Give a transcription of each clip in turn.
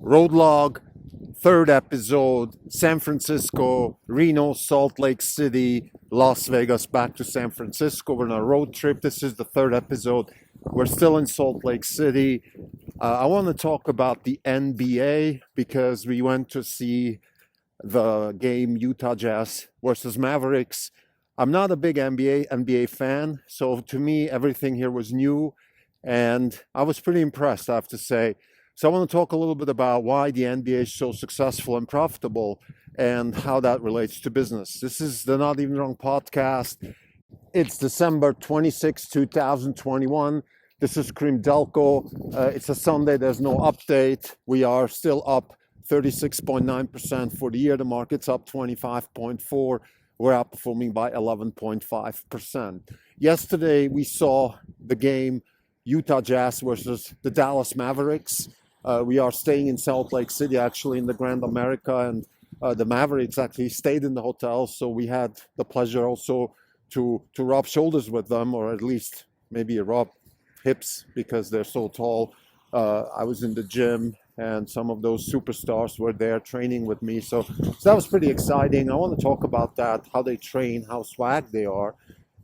Road Log, third episode, San Francisco, Reno, Salt Lake City, Las Vegas, back to San Francisco. We're on a road trip. This is the third episode. We're still in Salt Lake City. I want to talk about the NBA because we went to see the game Utah Jazz versus Mavericks. I'm not a big NBA fan, so to me everything here was new, and I was pretty impressed, I have to say. So I want to talk a little bit about why the NBA is so successful and profitable and how that relates to business. This is the Not Even Wrong podcast. It's December 26, 2021. This is Karim Delko. It's a Sunday. There's no update. We are still up 36.9% for the year. The market's up 25.4%. We're outperforming by 11.5%. Yesterday, we saw the game Utah Jazz versus the Dallas Mavericks. We are staying in Salt Lake City, actually in the Grand America, and the Mavericks actually stayed in the hotel. So we had the pleasure also to rub shoulders with them, or at least maybe rub hips because they're so tall. I was in the gym and some of those superstars were there training with me. So that was pretty exciting. I want to talk about that, how they train, how swag they are,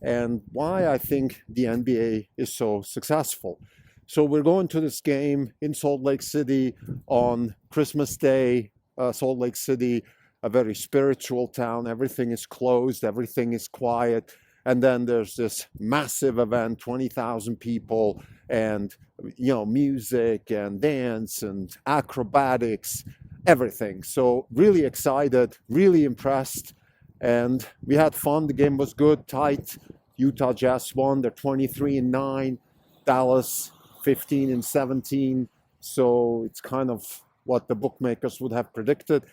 and why I think the NBA is so successful. So we're going to this game in Salt Lake City on Christmas Day. Salt Lake City, a very spiritual town. Everything is closed, everything is quiet. And then there's this massive event, 20,000 people, and music and dance and acrobatics, everything. So really excited, really impressed, and we had fun. The game was good, tight. Utah Jazz won. They're 23-9. Dallas 15-17. So it's kind of what the bookmakers would have predicted.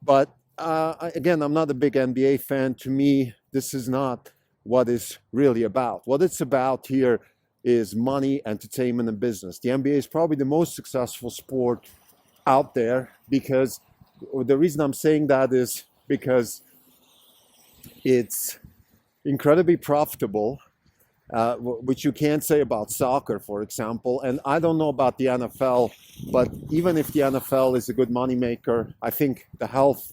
But again, I'm not a big NBA fan. To me, this is not what it's really about. What it's about here is money, entertainment, and business. The NBA is probably the most successful sport out there because the reason I'm saying that is because it's incredibly profitable, which you can't say about soccer, for example. And I don't know about the NFL, but even if the NFL is a good moneymaker, I think the health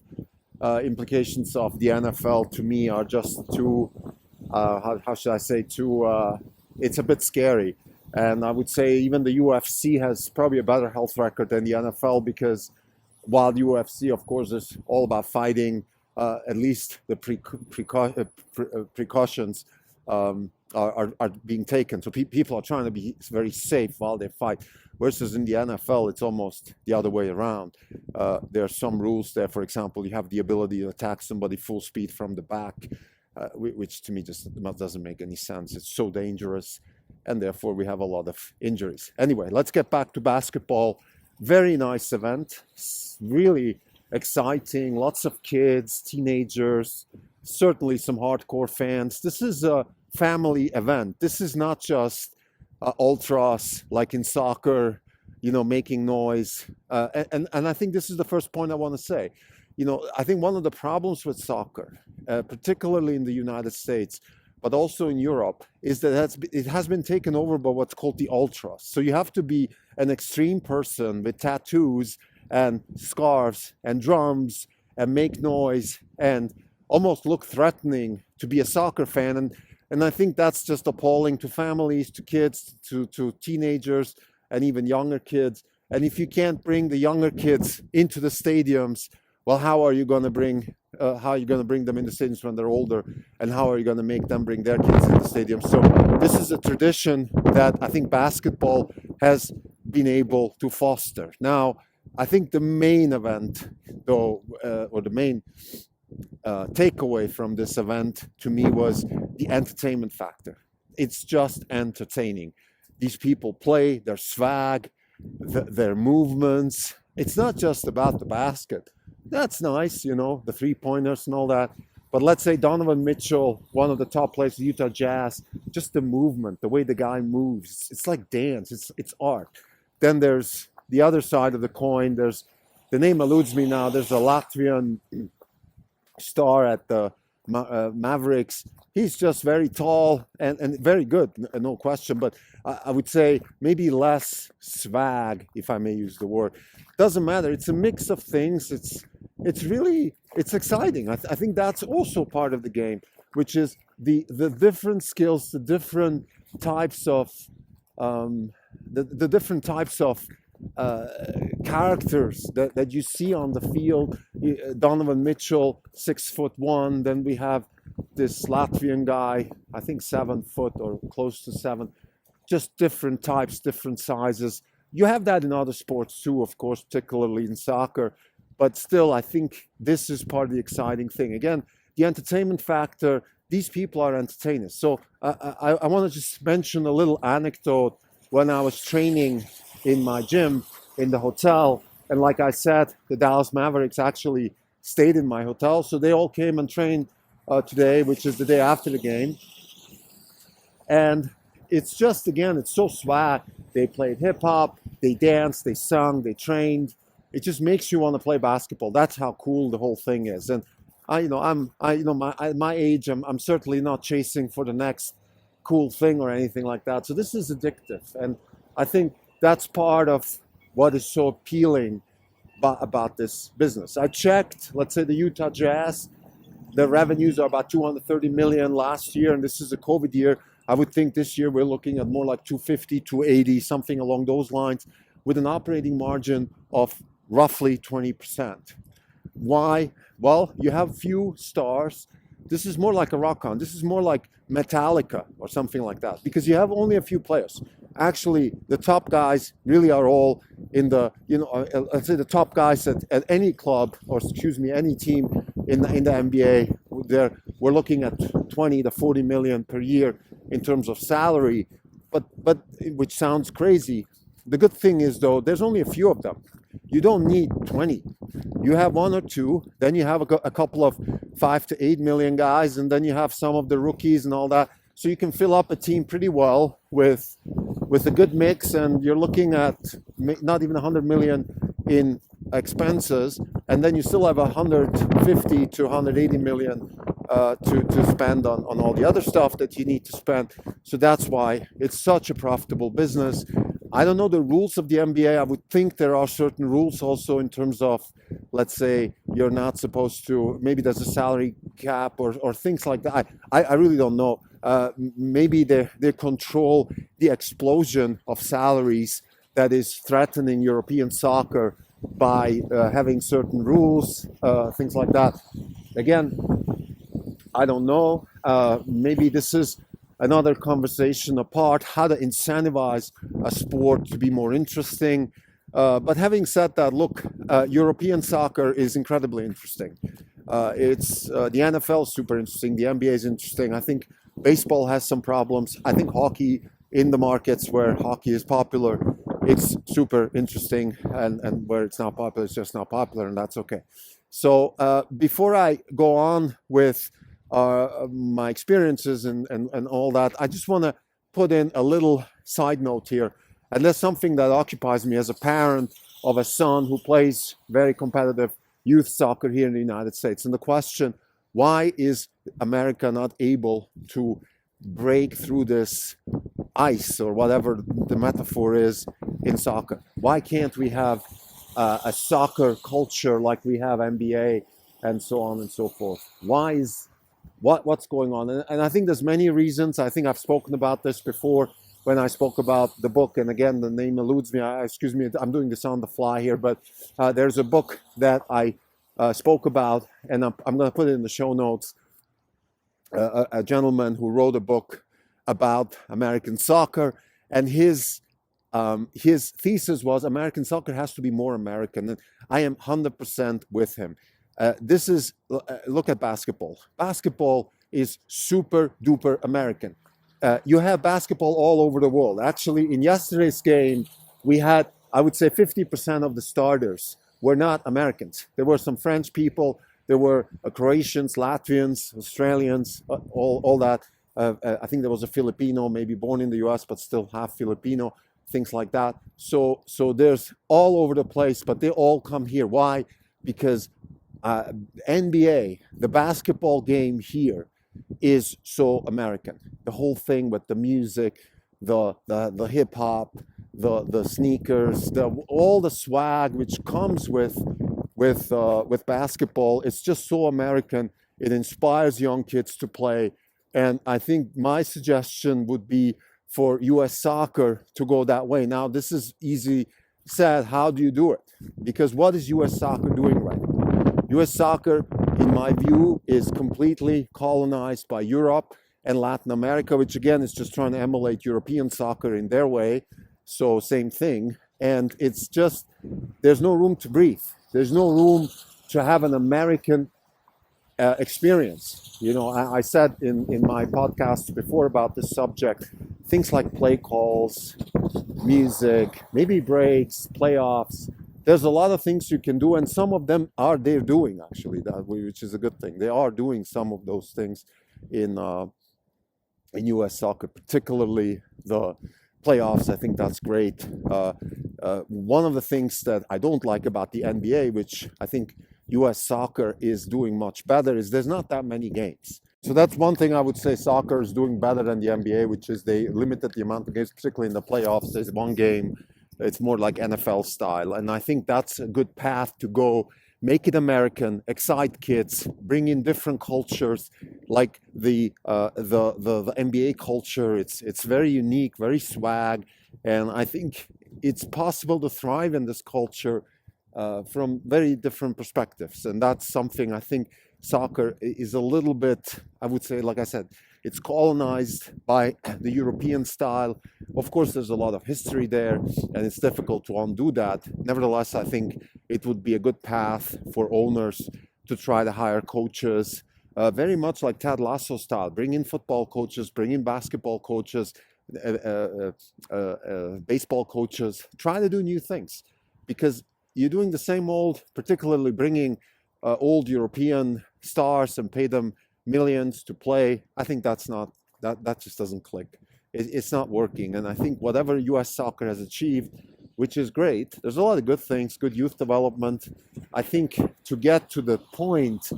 implications of the NFL to me are just too how should I say, it's a bit scary. And I would say even the UFC has probably a better health record than the NFL because while the UFC, of course, is all about fighting, at least the precautions are being taken. So people are trying to be very safe while they fight. Versus in the NFL, it's almost the other way around. There are some rules there. For example, you have the ability to attack somebody full speed from the back. Which to me just doesn't make any sense. It's so dangerous, and therefore we have a lot of injuries. Anyway, let's get back to basketball. Very nice event, really exciting. Lots of kids, teenagers, certainly some hardcore fans. This is a family event. This is not just ultras like in soccer, making noise. And I think this is the first point I want to say. I think one of the problems with soccer, particularly in the United States, but also in Europe, is that it has been taken over by what's called the ultras. So you have to be an extreme person with tattoos and scarves and drums and make noise and almost look threatening to be a soccer fan. And I think that's just appalling to families, to kids, to teenagers, and even younger kids. And if you can't bring the younger kids into the stadiums, well, how are you going to bring them in the stadiums when they're older, and how are you going to make them bring their kids in the stadium? So this is a tradition that I think basketball has been able to foster. Now, I think the main event, though, or the main takeaway from this event to me was the entertainment factor. It's just entertaining. These people play, their swag, their movements. It's not just about the basket. That's nice, the three-pointers and all that. But let's say Donovan Mitchell, one of the top players of the Utah Jazz, just the movement, the way the guy moves. It's like dance. It's art. Then there's the other side of the coin. The name eludes me now. There's a Latvian star at the Mavericks. He's just very tall and very good, no question. But I would say maybe less swag, if I may use the word. Doesn't matter. It's a mix of things. It's really it's exciting. I think that's also part of the game, which is the different skills, the different types of the different types of uh, characters that you see on the field. Donovan Mitchell, 6'1". Then we have this Latvian guy, I think 7 foot or close to seven. Just different types, different sizes. You have that in other sports too, of course, particularly in soccer. But still, I think this is part of the exciting thing. Again, the entertainment factor. These people are entertainers. So I want to just mention a little anecdote when I was training in my gym in the hotel. And like I said, the Dallas Mavericks actually stayed in my hotel. So they all came and trained today, which is the day after the game. And it's just, again, it's so swag. They played hip hop, they danced, they sung, they trained. It just makes you want to play basketball. That's how cool the whole thing is. And at my age, I'm certainly not chasing for the next cool thing or anything like that. So this is addictive. And I think that's part of what is so appealing about this business. I checked, let's say the Utah Jazz, the revenues are about 230 million last year, and this is a COVID year. I would think this year we're looking at more like 250, 280, something along those lines, with an operating margin of roughly 20%. Why? Well, you have few stars. This is more like a rock on. This is more like Metallica or something like that, because you have only a few players. Actually, the top guys really are all in the, let's say the top guys at any club, or excuse me, any team in the NBA. We're looking at 20 to 40 million per year in terms of salary, but which sounds crazy. The good thing is, though, there's only a few of them. You don't need 20. You have one or two, then you have a couple of 5 to 8 million guys, and then you have some of the rookies and all that. So you can fill up a team pretty well with a good mix, and you're looking at not even 100 million in expenses, and then you still have 150 to 180 million to spend on all the other stuff that you need to spend. So that's why it's such a profitable business. I don't know the rules of the NBA. I would think there are certain rules also in terms of, let's say, you're not supposed to, maybe there's a salary cap or things like that. I really don't know. Maybe they control the explosion of salaries that is threatening European soccer by having certain rules, things like that. Again, I don't know. Maybe this is another conversation apart, how to incentivize a sport to be more interesting. But having said that, look, European soccer is incredibly interesting. It's the NFL is super interesting. The NBA is interesting. I think baseball has some problems. I think hockey in the markets where hockey is popular, it's super interesting, and where it's not popular, it's just not popular, and that's okay. So before I go on with my experiences and all that, I just want to put in a little side note here. And that's something that occupies me as a parent of a son who plays very competitive youth soccer here in the United States. And the question, why is America not able to break through this ice, or whatever the metaphor is, in soccer? Why can't we have a soccer culture like we have NBA and so on and so forth? Why is what's going on? And I think there's many reasons. I think I've spoken about this before when I spoke about the book. And again, the name eludes me. Excuse me, I'm doing this on the fly here. But there's a book that I spoke about, and I'm going to put it in the show notes. A gentleman who wrote a book about American soccer, and his thesis was American soccer has to be more American. And I am 100% with him. Look at basketball. Basketball is super duper American. You have basketball all over the world. Actually, in yesterday's game, we had, I would say, 50% of the starters were not Americans. There were some French people, there were Croatians, Latvians, Australians, all that. I think there was a Filipino, maybe born in the US, but still half Filipino, things like that. So there's all over the place, but they all come here. Why? Because NBA, the basketball game here is so American. The whole thing with the music, the hip hop, the sneakers, all the swag which comes with basketball. It's just so American. It inspires young kids to play, and I think my suggestion would be for U.S. soccer to go that way. Now, this is easy said. How do you do it? Because what is U.S. soccer doing right now? U.S. soccer, in my view, is completely colonized by Europe and Latin America, which again is just trying to emulate European soccer in their way. So same thing. And it's just, there's no room to breathe. There's no room to have an American experience. You know, I said in my podcast before about this subject, things like play calls, music, maybe breaks, playoffs. There's a lot of things you can do, and some of them they're doing actually, which is a good thing. They are doing some of those things in U.S. soccer, particularly the playoffs. I think that's great. One of the things that I don't like about the NBA, which I think U.S. soccer is doing much better, is there's not that many games. So that's one thing I would say soccer is doing better than the NBA, which is they limited the amount of games, particularly in the playoffs. There's one game. It's more like NFL style. And I think that's a good path to go. Make it American, excite kids, bring in different cultures, like the NBA culture. It's very unique, very swag, and I think it's possible to thrive in this culture from very different perspectives. And that's something I think soccer is a little bit, I would say, like I said, it's colonized by the European style. Of course, there's a lot of history there, and it's difficult to undo that. Nevertheless, I think it would be a good path for owners to try to hire coaches, very much like Ted Lasso style. Bring in football coaches, bring in basketball coaches, baseball coaches. Try to do new things, because you're doing the same old, particularly bringing old European stars and pay them millions to play. I think that just doesn't click. It's not working. And I think whatever U.S. soccer has achieved, which is great, there's a lot of good things, good youth development. I think to get to the point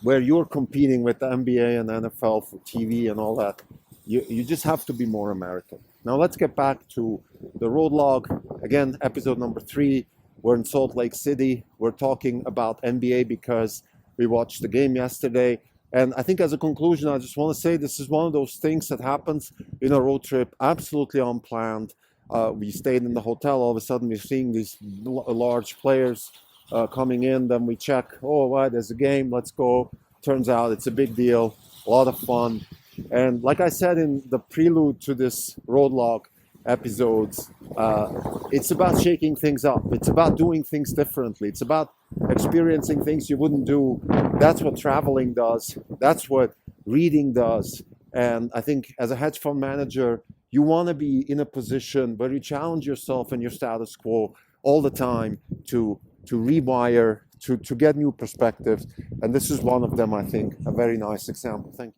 where you're competing with the NBA and NFL for TV and all that, you just have to be more American. Now let's get back to the road log. Again, episode number 3. We're in Salt Lake City. We're talking about NBA because we watched the game yesterday. And I think as a conclusion, I just want to say this is one of those things that happens in a road trip, absolutely unplanned. We stayed in the hotel. All of a sudden, we're seeing these large players coming in. Then we check, oh, right, there's a game. Let's go. Turns out it's a big deal, a lot of fun. And like I said in the prelude to this road log episodes, it's about shaking things up. It's about doing things differently. It's about experiencing things you wouldn't do. That's what traveling does. That's what reading does. And I think as a hedge fund manager, you want to be in a position where you challenge yourself and your status quo all the time to rewire, to get new perspectives. And this is one of them, I think, a very nice example. Thank you.